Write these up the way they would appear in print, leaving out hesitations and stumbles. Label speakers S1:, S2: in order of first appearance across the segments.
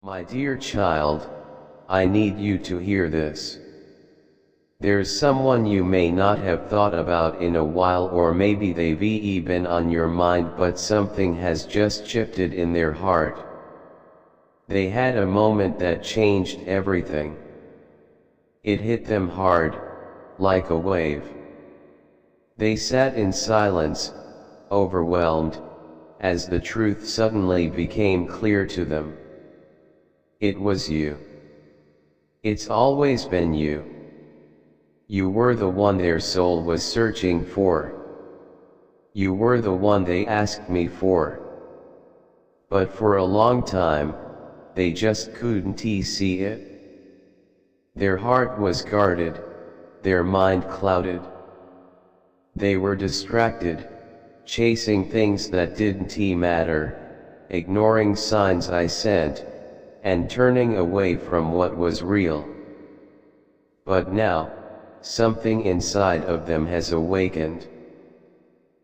S1: My dear child, I need you to hear this. There's someone you may not have thought about in a while, or maybe they've been on your mind, but something has just shifted in their heart. They had a moment that changed everything. It hit them hard, like a wave. They sat in silence, overwhelmed, as the truth suddenly became clear to them. It was you. It's always been you. You were the one their soul was searching for. You were the one they asked me for. But for a long time, they just couldn't see it. Their heart was guarded, their mind clouded. They were distracted, chasing things that didn't matter, ignoring signs I sent, and turning away from what was real. But now, something inside of them has awakened.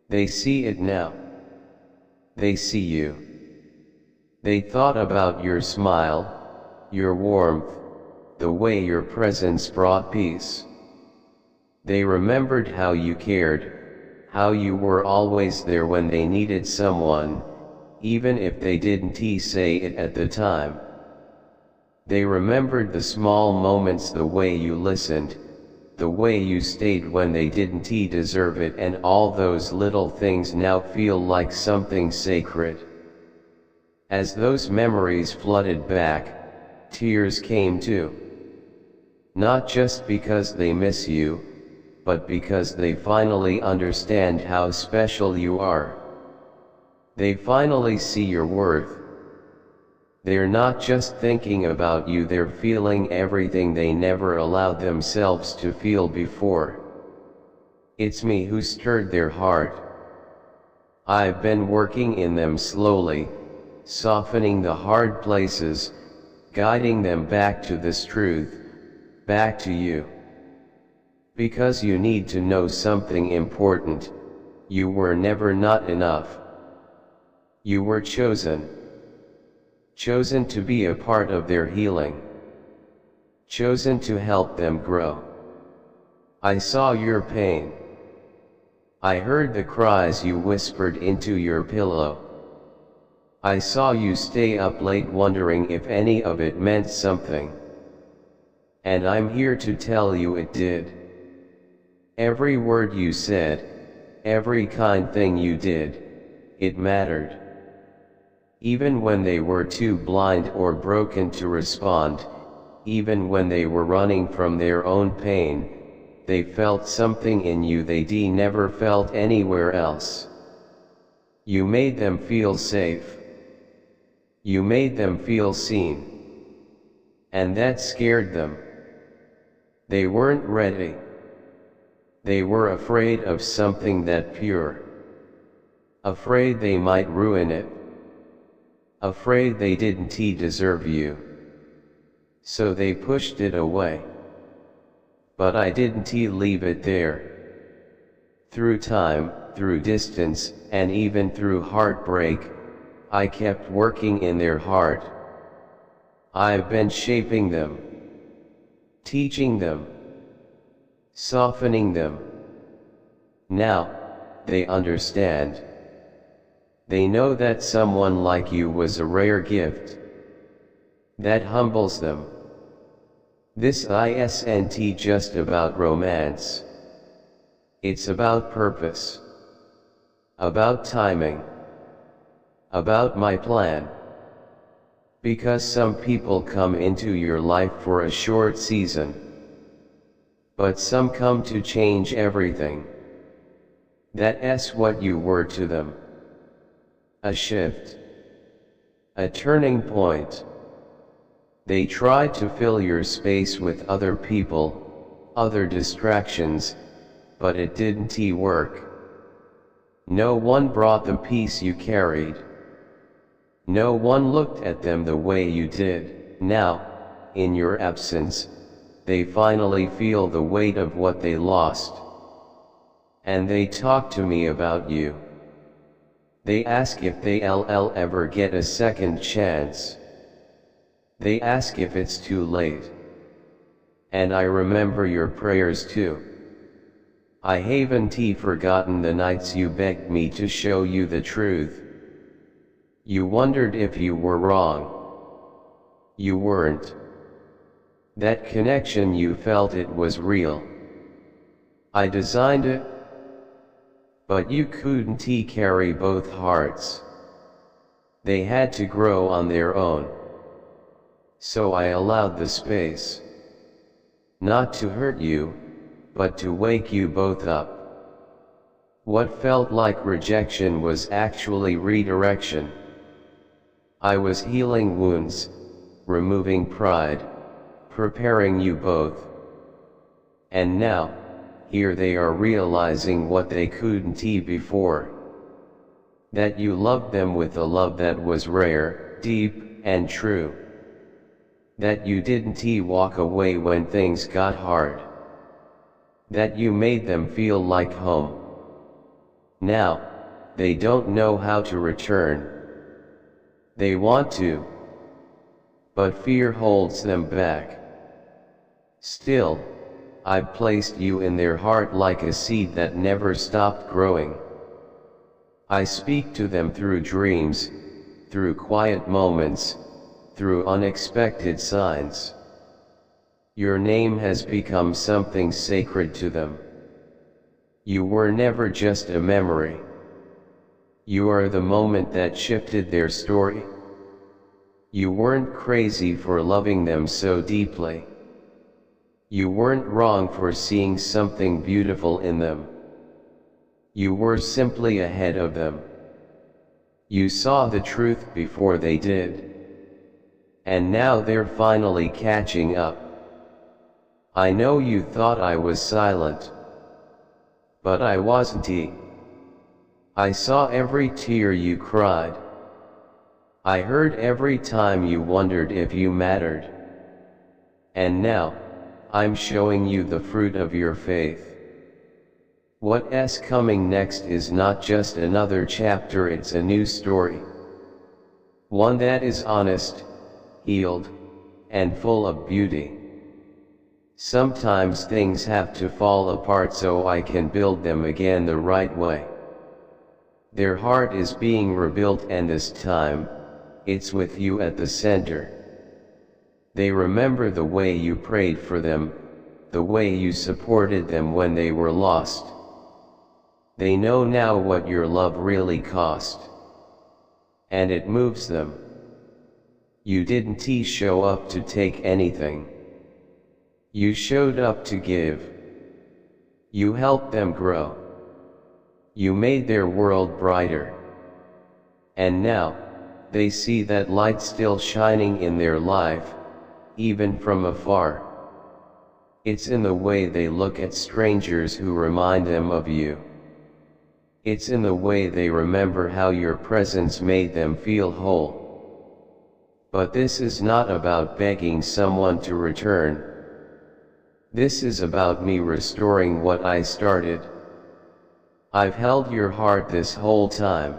S1: They see it now. They see you. They thought about your smile, your warmth, the way your presence brought peace. They remembered how you cared, how you were always there when they needed someone, even if they didn't say it at the time. They remembered the small moments, the way you listened, the way you stayed when they didn't deserve it, and all those little things now feel like something sacred. As those memories flooded back, tears came too. Not just because they miss you, but because they finally understand how special you are. They finally see your worth. They're not just thinking about you, they're feeling everything they never allowed themselves to feel before. It's me who stirred their heart. I've been working in them slowly, softening the hard places, guiding them back to this truth, back to you. Because you need to know something important: you were never not enough. You were chosen. Chosen to be a part of their healing. Chosen to help them grow. I saw your pain. I heard the cries you whispered into your pillow. I saw you stay up late wondering if any of it meant something. And I'm here to tell you it did. Every word you said, every kind thing you did, it mattered. Even when they were too blind or broken to respond, even when they were running from their own pain, they felt something in you they never felt anywhere else. You made them feel safe. You made them feel seen. And that scared them. They weren't ready. They were afraid of something that pure. Afraid they might ruin it. Afraid they didn't deserve you. So they pushed it away. But I didn't leave it there. Through time, through distance, and even through heartbreak, I kept working in their heart. I've been shaping them, teaching them, softening them. Now, they understand. They know that someone like you was a rare gift. That humbles them. This isn't just about romance. It's about purpose. About timing. About my plan. Because some people come into your life for a short season. But some come to change everything. That's what you were to them. A shift. A turning point. They tried to fill your space with other people, other distractions, but it didn't work. No one brought the peace you carried. No one looked at them the way you did. Now, in your absence, they finally feel the weight of what they lost. And they talk to me about you. They ask if they'll ever get a second chance. They ask if it's too late. And I remember your prayers too. I haven't forgotten the nights you begged me to show you the truth. You wondered if you were wrong. You weren't. That connection, you felt it was real. I designed it, but you couldn't carry both hearts. They had to grow on their own. So I allowed the space. Not to hurt you, but to wake you both up. What felt like rejection was actually redirection. I was healing wounds, removing pride, preparing you both. And now, here they are realizing what they couldn't before. That you loved them with a love that was rare, deep, and true. That you didn't walk away when things got hard. That you made them feel like home. Now, they don't know how to return. They want to, but fear holds them back. Still, I've placed you in their heart like a seed that never stopped growing. I speak to them through dreams, through quiet moments, through unexpected signs. Your name has become something sacred to them. You were never just a memory. You are the moment that shifted their story. You weren't crazy for loving them so deeply. You weren't wrong for seeing something beautiful in them. You were simply ahead of them. You saw the truth before they did. And now they're finally catching up. I know you thought I was silent. But I wasn't. I saw every tear you cried. I heard every time you wondered if you mattered. And now, I'm showing you the fruit of your faith. What's coming next is not just another chapter, it's a new story. One that is honest, healed, and full of beauty. Sometimes things have to fall apart so I can build them again the right way. Their heart is being rebuilt, and this time, it's with you at the center. They remember the way you prayed for them, the way you supported them when they were lost. They know now what your love really cost. And it moves them. You didn't show up to take anything. You showed up to give. You helped them grow. You made their world brighter. And now, they see that light still shining in their life, even from afar. It's in the way they look at strangers who remind them of you. It's in the way they remember how your presence made them feel whole. But this is not about begging someone to return. This is about me restoring what I started. I've held your heart this whole time.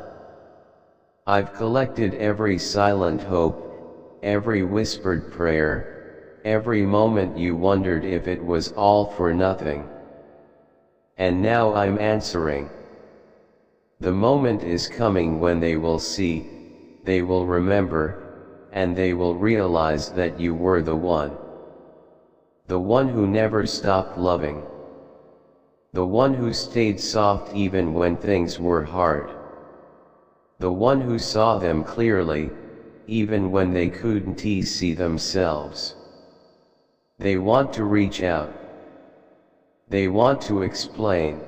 S1: I've collected every silent hope, every whispered prayer, every moment you wondered if it was all for nothing. And now I'm answering. The moment is coming when they will see, they will remember, and they will realize that you were the one. The one who never stopped loving. The one who stayed soft even when things were hard. The one who saw them clearly, even when they couldn't see themselves. They want to reach out. They want to explain.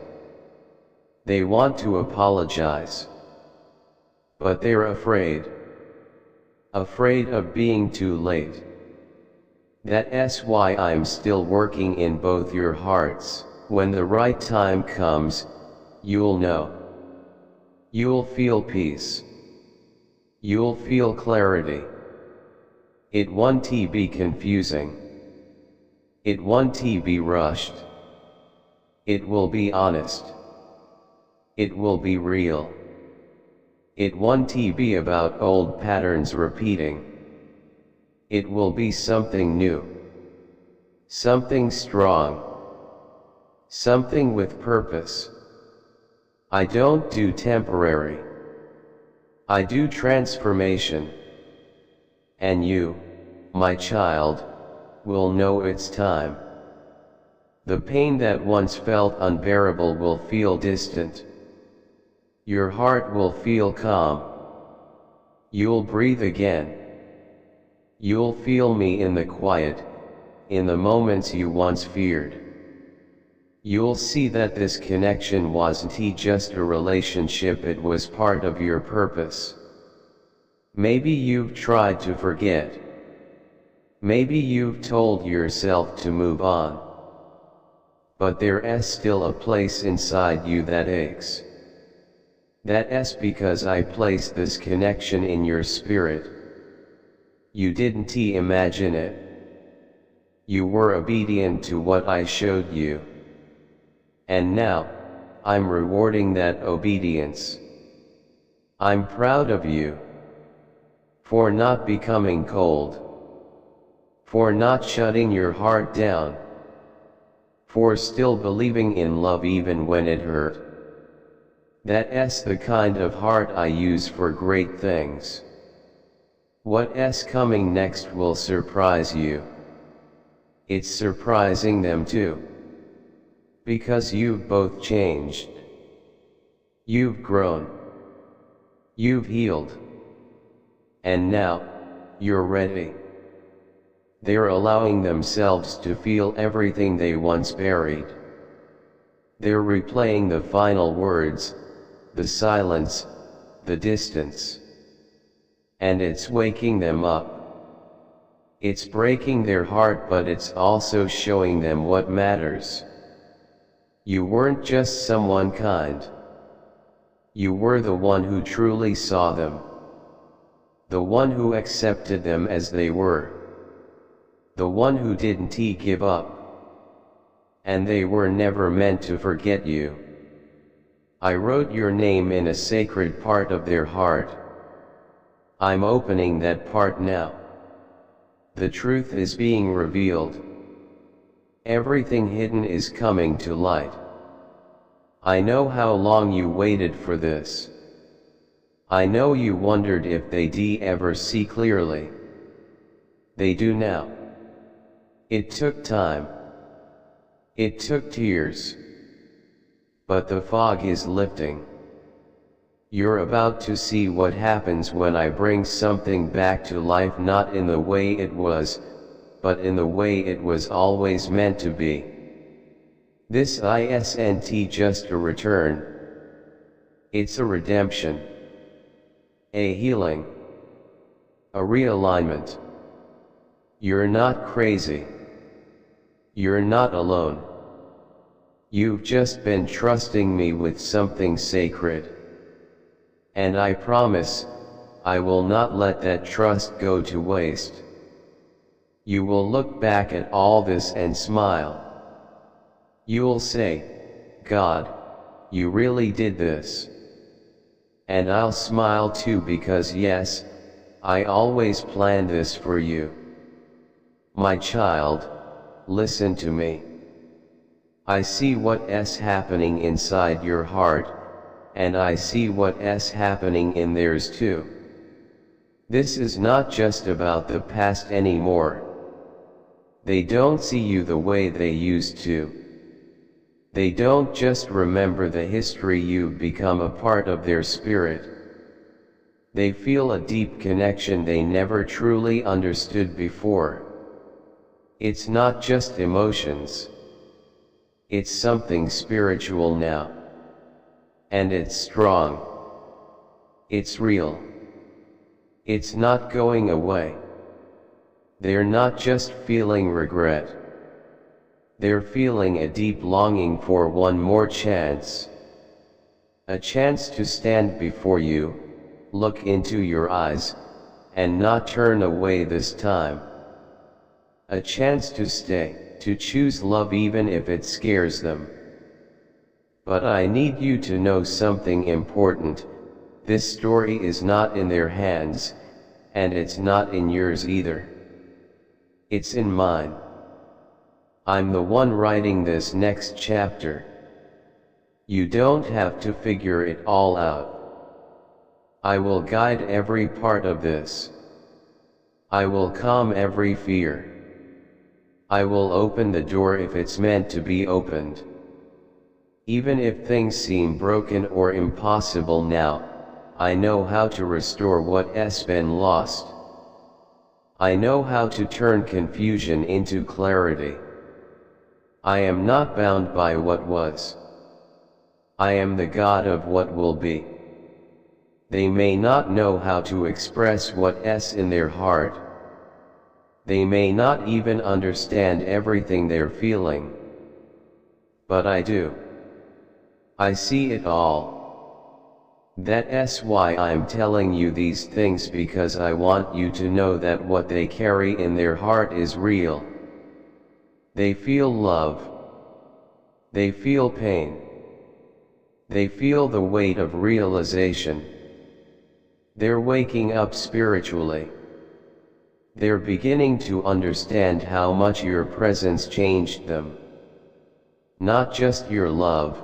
S1: They want to apologize. But they're afraid. Afraid of being too late. That's why I'm still working in both your hearts. When the right time comes, you'll know. You'll feel peace. You'll feel clarity. It won't be confusing. It won't be rushed. It will be honest. It will be real. It won't be about old patterns repeating. It will be something new. Something strong. Something with purpose. I don't do temporary. I do transformation. And you, my child, will know it's time. The pain that once felt unbearable will feel distant. Your heart will feel calm. You'll breathe again. You'll feel me in the quiet, in the moments you once feared. You'll see that this connection wasn't just a relationship, it was part of your purpose. Maybe you've tried to forget. Maybe you've told yourself to move on. But there's still a place inside you that aches. That's because I placed this connection in your spirit. You didn't imagine it. You were obedient to what I showed you. And now, I'm rewarding that obedience. I'm proud of you. For not becoming cold. For not shutting your heart down. For still believing in love even when it hurt. That's the kind of heart I use for great things. What's coming next will surprise you. It's surprising them too. Because you've both changed. You've grown. You've healed. And now, you're ready. They're allowing themselves to feel everything they once buried. They're replaying the final words, the silence, the distance. And it's waking them up. It's breaking their heart, but it's also showing them what matters. You weren't just someone kind. You were the one who truly saw them. The one who accepted them as they were. The one who didn't give up. And they were never meant to forget you. I wrote your name in a sacred part of their heart. I'm opening that part now. The truth is being revealed. Everything hidden is coming to light. I know how long you waited for this. I know you wondered if they'd ever see clearly. They do now. It took time. It took tears. But the fog is lifting. You're about to see what happens when I bring something back to life, not in the way it was, but in the way it was always meant to be. This isn't just a return. It's a redemption. A healing. A realignment. You're not crazy. You're not alone. You've just been trusting me with something sacred. And I promise, I will not let that trust go to waste. You will look back at all this and smile. You'll say, God, you really did this. And I'll smile too, because yes, I always planned this for you. My child, listen to me. I see what's happening inside your heart, and I see what's happening in theirs too. This is not just about the past anymore. They don't see you the way they used to. They don't just remember the history, you've become a part of their spirit. They feel a deep connection they never truly understood before. It's not just emotions. It's something spiritual now. And it's strong. It's real. It's not going away. They're not just feeling regret. They're feeling a deep longing for one more chance. A chance to stand before you, look into your eyes, and not turn away this time. A chance to stay, to choose love even if it scares them. But I need you to know something important. This story is not in their hands, and it's not in yours either. It's in mine. I'm the one writing this next chapter. You don't have to figure it all out. I will guide every part of this. I will calm every fear. I will open the door if it's meant to be opened. Even if things seem broken or impossible now, I know how to restore what's been lost. I know how to turn confusion into clarity. I am not bound by what was. I am the God of what will be. They may not know how to express what's in their heart. They may not even understand everything they're feeling. But I do. I see it all. That's why I'm telling you these things, because I want you to know that what they carry in their heart is real. They feel love. They feel pain. They feel the weight of realization. They're waking up spiritually. They're beginning to understand how much your presence changed them. Not just your love,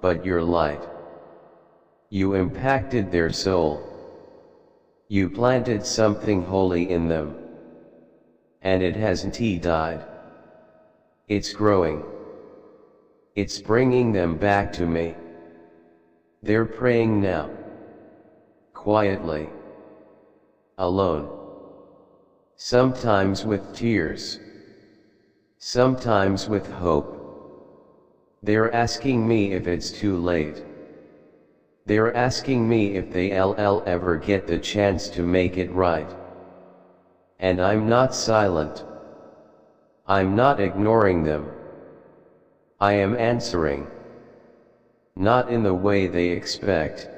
S1: but your light. You impacted their soul. You planted something holy in them. And it hasn't died. It's growing. It's bringing them back to me. They're praying now. Quietly. Alone. Sometimes with tears. Sometimes with hope. They're asking me if it's too late. They're asking me if they'll ever get the chance to make it right. And I'm not silent. I'm not ignoring them. I am answering. Not in the way they expect,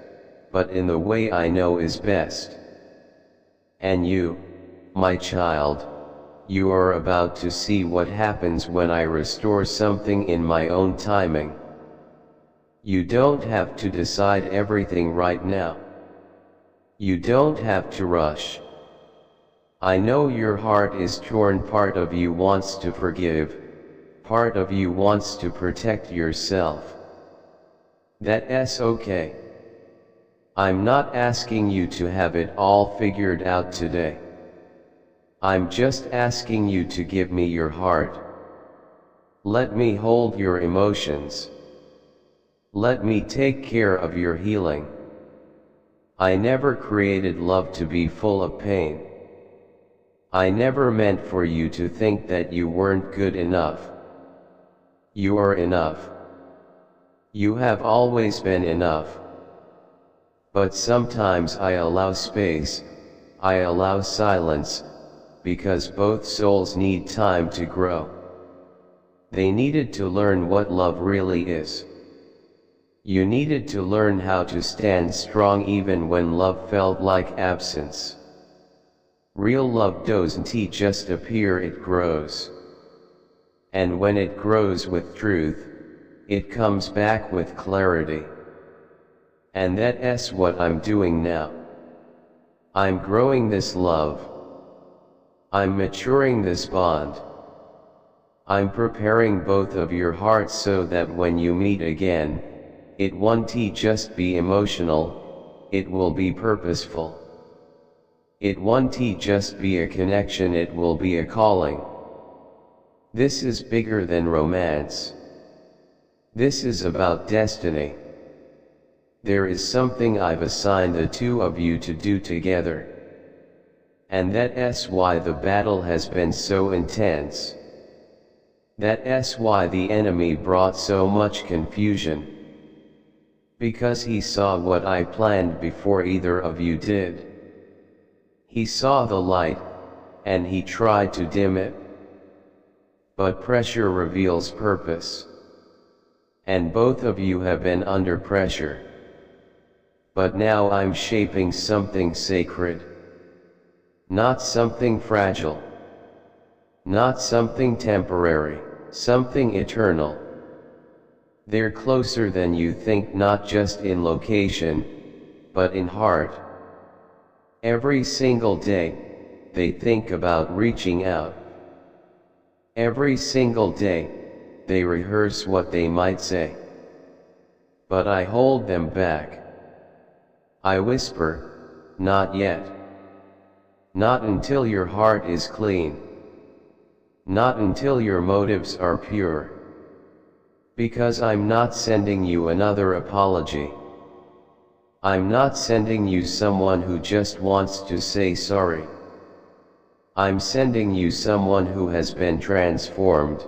S1: but in the way I know is best. And you, my child, you are about to see what happens when I restore something in my own timing. You don't have to decide everything right now. You don't have to rush. I know your heart is torn. Part of you wants to forgive, part of you wants to protect yourself. That's okay. I'm not asking you to have it all figured out today. I'm just asking you to give me your heart. Let me hold your emotions. Let me take care of your healing. I never created love to be full of pain. I never meant for you to think that you weren't good enough. You are enough. You have always been enough. But sometimes I allow space, I allow silence, because both souls need time to grow. They needed to learn what love really is. You needed to learn how to stand strong even when love felt like absence. Real love doesn't just appear, it grows. And when it grows with truth, it comes back with clarity. And that's what I'm doing now. I'm growing this love. I'm maturing this bond. I'm preparing both of your hearts so that when you meet again, it won't just be emotional, it will be purposeful. It won't just be a connection, it will be a calling. This is bigger than romance. This is about destiny. There is something I've assigned the two of you to do together. And that's why the battle has been so intense. That's why the enemy brought so much confusion. Because he saw what I planned before either of you did. He saw the light, and he tried to dim it. But pressure reveals purpose. And both of you have been under pressure. But now I'm shaping something sacred. Not something fragile. Not something temporary, something eternal. They're closer than you think, not just in location, but in heart. Every single day, they think about reaching out. Every single day, they rehearse what they might say. But I hold them back. I whisper, not yet. Not until your heart is clean. Not until your motives are pure. Because I'm not sending you another apology. I'm not sending you someone who just wants to say sorry. I'm sending you someone who has been transformed.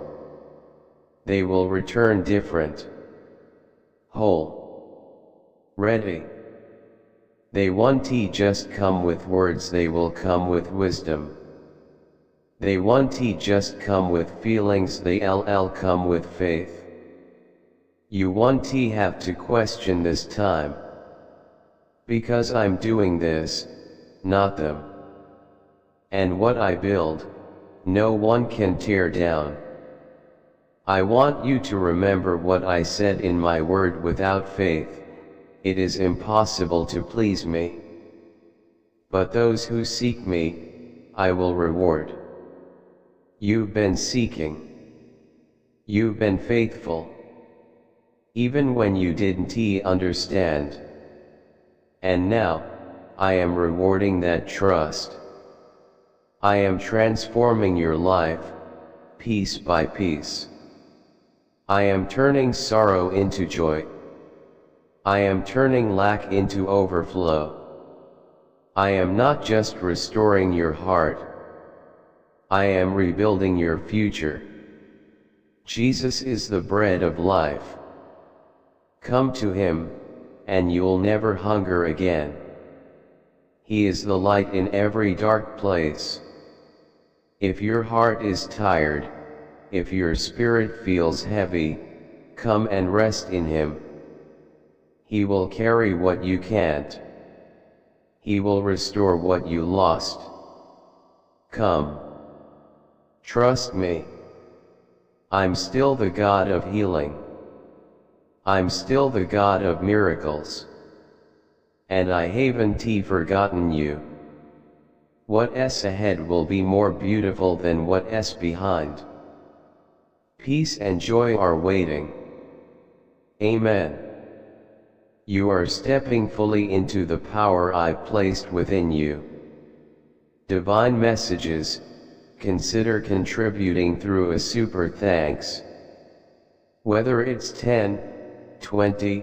S1: They will return different. Whole. Ready. They won't just come with words, they will come with wisdom. They won't just come with feelings, they'll come with faith. You won't have to question this time. Because I'm doing this, not them. And what I build, no one can tear down. I want you to remember what I said in my word: without faith, it is impossible to please me. But those who seek me, I will reward. You've been seeking. You've been faithful. Even when you didn't understand. And now, I am rewarding that trust. I am transforming your life, piece by piece. I am turning sorrow into joy. I am turning lack into overflow. I am not just restoring your heart. I am rebuilding your future. Jesus is the bread of life. Come to Him, and you'll never hunger again. He is the light in every dark place. If your heart is tired, if your spirit feels heavy, come and rest in Him. He will carry what you can't. He will restore what you lost. Come. Trust me. I'm still the God of healing. I'm still the God of miracles. And I haven't forgotten you. What's ahead will be more beautiful than what's behind. Peace and joy are waiting. Amen. You are stepping fully into the power I've placed within you. Divine messages, consider contributing through a super thanks. Whether it's $10, $20,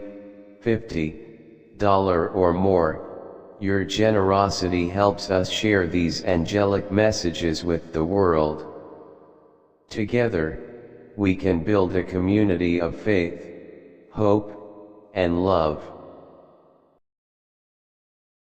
S1: $50 or more, your generosity helps us share these angelic messages with the world. Together, we can build a community of faith, hope, and love.